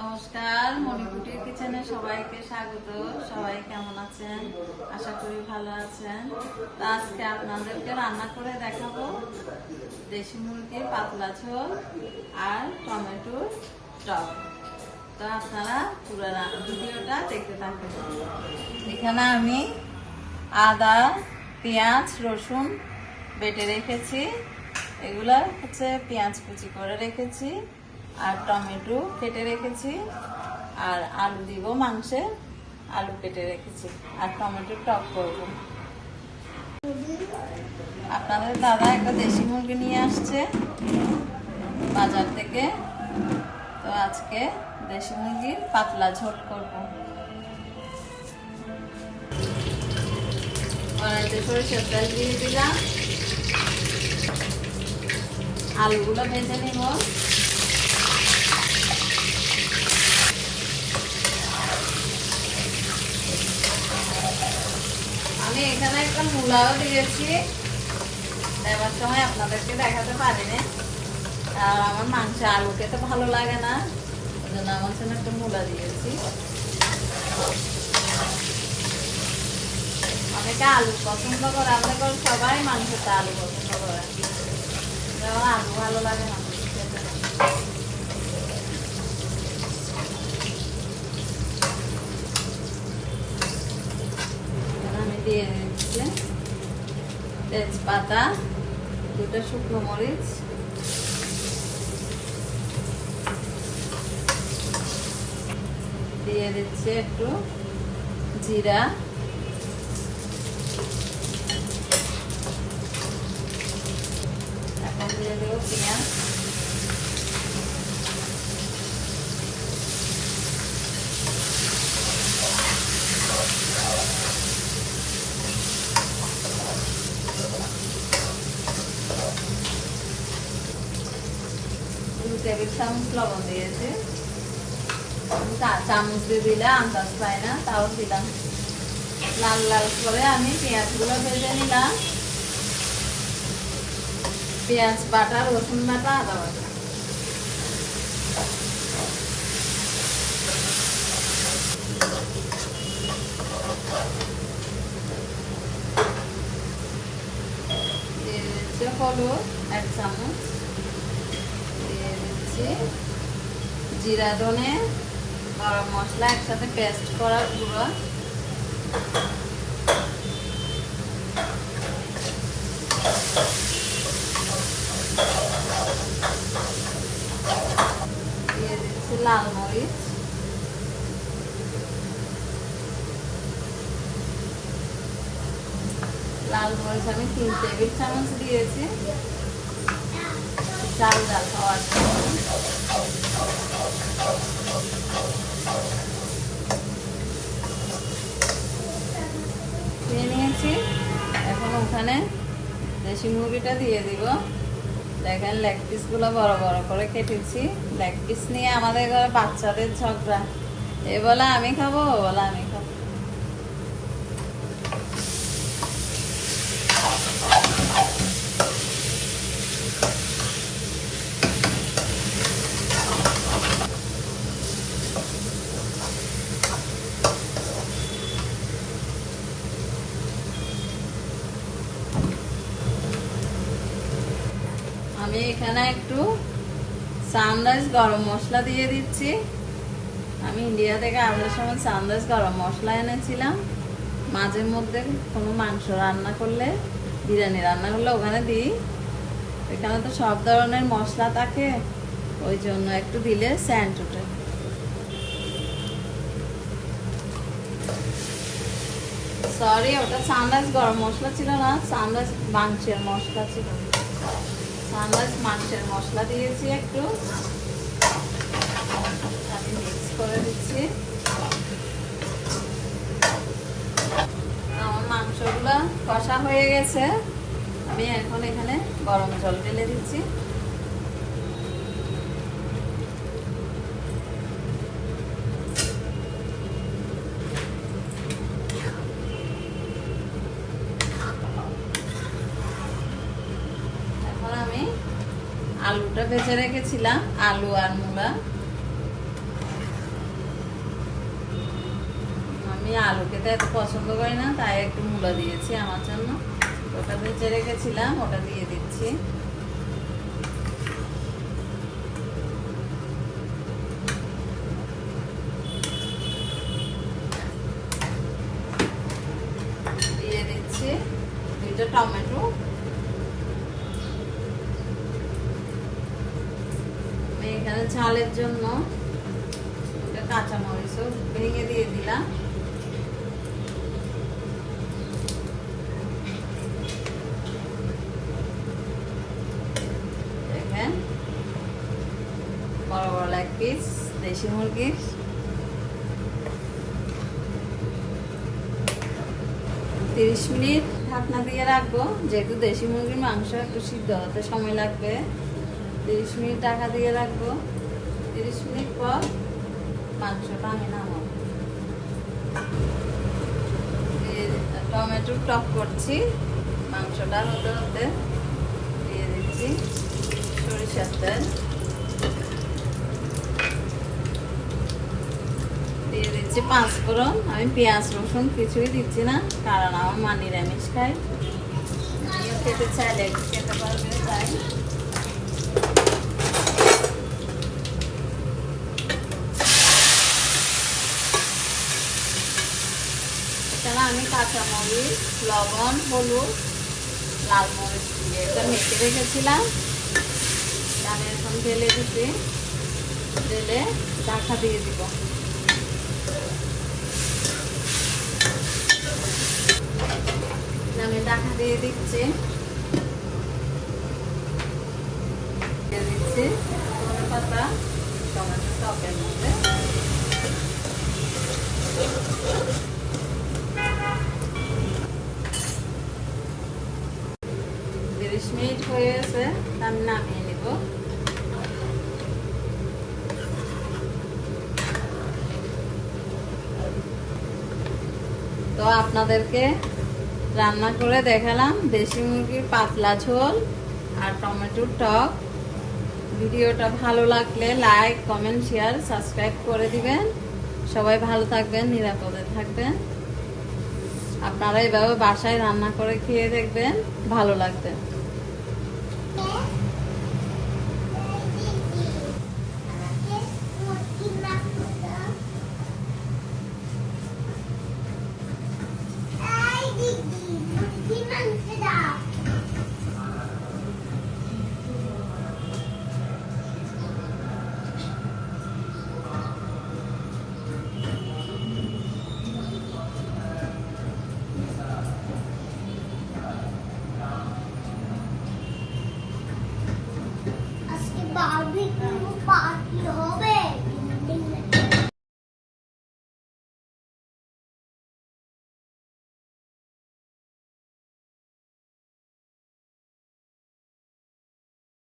নমস্কার, মণিকুটির কিচেনে সবাইকে স্বাগত। সবাই কেমন আছেন? আশা করি ভালো আছেন। তো আজকে আপনাদেরকে রান্না করে দেখাবো দেশি মুরগির পাতলা ঝোল আর টমেটোর টক। তো আপনারা পুরো ভিডিওটা দেখতে থাকুন। এখানে আমি আদা, পেঁয়াজ, রসুন বেটে রেখেছি। এগুলা হচ্ছে পেঁয়াজ কুচি করে রেখেছি, আর টমেটো কেটে রেখেছি, আর আলু দিব মাংসে, আলু কেটে রেখেছি, আর টমেটো টক করব। আপনাদের দাদা একটা দেশি মুরগি নিয়ে আসছে বাজার থেকে, তো আজকে দেশি মুরগির পাতলা ঝোল করব। কড়াইতে সরিষার তেল দিয়ে দিলাম, আলুগুলো ভেজে নিব। আমি এখানে একটা মূলাও দিয়েছি, দেওয়ার সময় আপনাদেরকে দেখাতে পারিনি, আর আমার মাংস আলু খেতে ভালো লাগে না, ওই জন্য আমার জন্য একটা মূলা দিয়েছি। অনেকে আলু পছন্দ করে, আমাদের সবাই মাংসতে আলু পছন্দ করে, যেমন আলু ভালো লাগে না খেতে। আমি দিয়ে দিচ্ছি তেজপাতা, 2টা শুকনো মরিচ, দিয়ে দিচ্ছি একটু জিরা, এখন দিয়ে দেবো পেঁয়াজ, টেবিল চামচ লবণ দিয়েছি, চামচ দিয়ে দিলে আন্দাজ পায় না, তাও দিলাম। লাল লাল করে আমি পেঁয়াজগুলো ভেজে নিলাম। পেঁয়াজ বাটা, রসুন বাটা, আদা বাটা, দিয়ে দিচ্ছি হলুদ 1 চামচ, দিয়ে দিচ্ছি জিরা, ধনে, গরম মশলা একসাথে পেস্ট করার গুঁড়ো, দিয়ে দিচ্ছি লাল মরিচ, লাল মরিচ আমি 3 টেবিল চামচ দিয়েছি, ঝাল ঝাল খাওয়ার জন্য। নিয়ে নিয়েছি, এখন ওখানে দেশি মুরগিটা দিয়ে দিব। দেখেন লেগ পিসগুলো বড় বড় করে কেটেছি। লেগ পিস নিয়ে আমাদের ঘরে বাচ্চাদের ঝগড়া, এ বলে আমি খাবো, ও বলে আমি খাবো। আমি এখানে একটু সানরাইজ গরম মশলা দিয়ে দিচ্ছি। আমি ইন্ডিয়া থেকে আসার সময় সানরাইজ গরম মশলা এনেছিলাম। মাঝে মধ্যে কোনো মাংস রান্না করলে, বিরিয়ানি রান্না করলে ওখানে দিই। এখানে তো সব ধরনের মশলা থাকে, ওই জন্য একটু দিলে স্যান্ট ওঠে। সরি, ওটা সানরাইজ গরম মশলা ছিল না, সানরাইজ মাংসের মশলা ছিল। সানরাইজ মাংসের মশলা দিয়েছি একটু, আমি মিক্স করে দিচ্ছি। আমার মাংসগুলো কষা হয়ে গেছে, আমি এখন এখানে গরম জল ঢেলে দিচ্ছি। এখন আমি আলুটা ভেজে রেখেছিলাম, আলু আর মূলা আমি আলু খেতে এত পছন্দ করি না, তাই একটু মূলা দিয়েছি আমার জন্য। ওটা ভেজে রেখেছিলাম, ওটা দিয়ে দিচ্ছি। দিয়ে দিচ্ছি 2টা টমেটো। আমি এখানে ঝালের জন্য কাঁচামরিচও ভেঙে দিয়ে দিলাম। দেখেন বড় বড় লেগ পিস দেশি মুরগির। 30 মিনিট ঢাকনা দিয়ে রাখবো, যেহেতু দেশি মুরগির মাংস একটু সিদ্ধ হতে সময় লাগবে। 30 মিনিট ঢাকা দিয়ে রাখবো। 30 মিনিট পর মাংসটা আমি নামাবো। টমেটো টক করছি, মাংসটা হতে হতে দিয়ে দিচ্ছি সরিষার তেল, দিয়ে দিচ্ছি 5 ফোড়ন। আমি পেঁয়াজ রসুন কিছুই দিচ্ছি না, কারণ আমার মা নিরামিষ খাই, খেতে চাইলে খেতে পারবে তাই। এখানে আমি কাঁচামরিচ, লবণ, হলুদ, লাল মরিচ দিয়ে এটা মেখে রেখেছিলাম। আমি এখন ঢেলে দিচ্ছি, ঢেলে ঢাকা দিয়ে দিব। আমি ঢাকা দিয়ে দিচ্ছি, দিয়ে দিচ্ছি ধনে পাতা টমেটো টকের মধ্যে। 30 মিনিট হয়ে গেছে, আমি নামিয়ে নিব। তো আপনাদেরকে রান্না করে দেখালাম দেশি মুরগির পাতলা ঝোল আর টমেটোর টক। ভিডিওটা ভালো লাগলে লাইক, কমেন্ট, শেয়ার, সাবস্ক্রাইব করে দিবেন। সবাই ভালো থাকবেন, নিরাপদে থাকবেন। আপনারা এভাবে বাসায় রান্না করে খেয়ে দেখবেন, ভালো লাগবে। Barbecue party.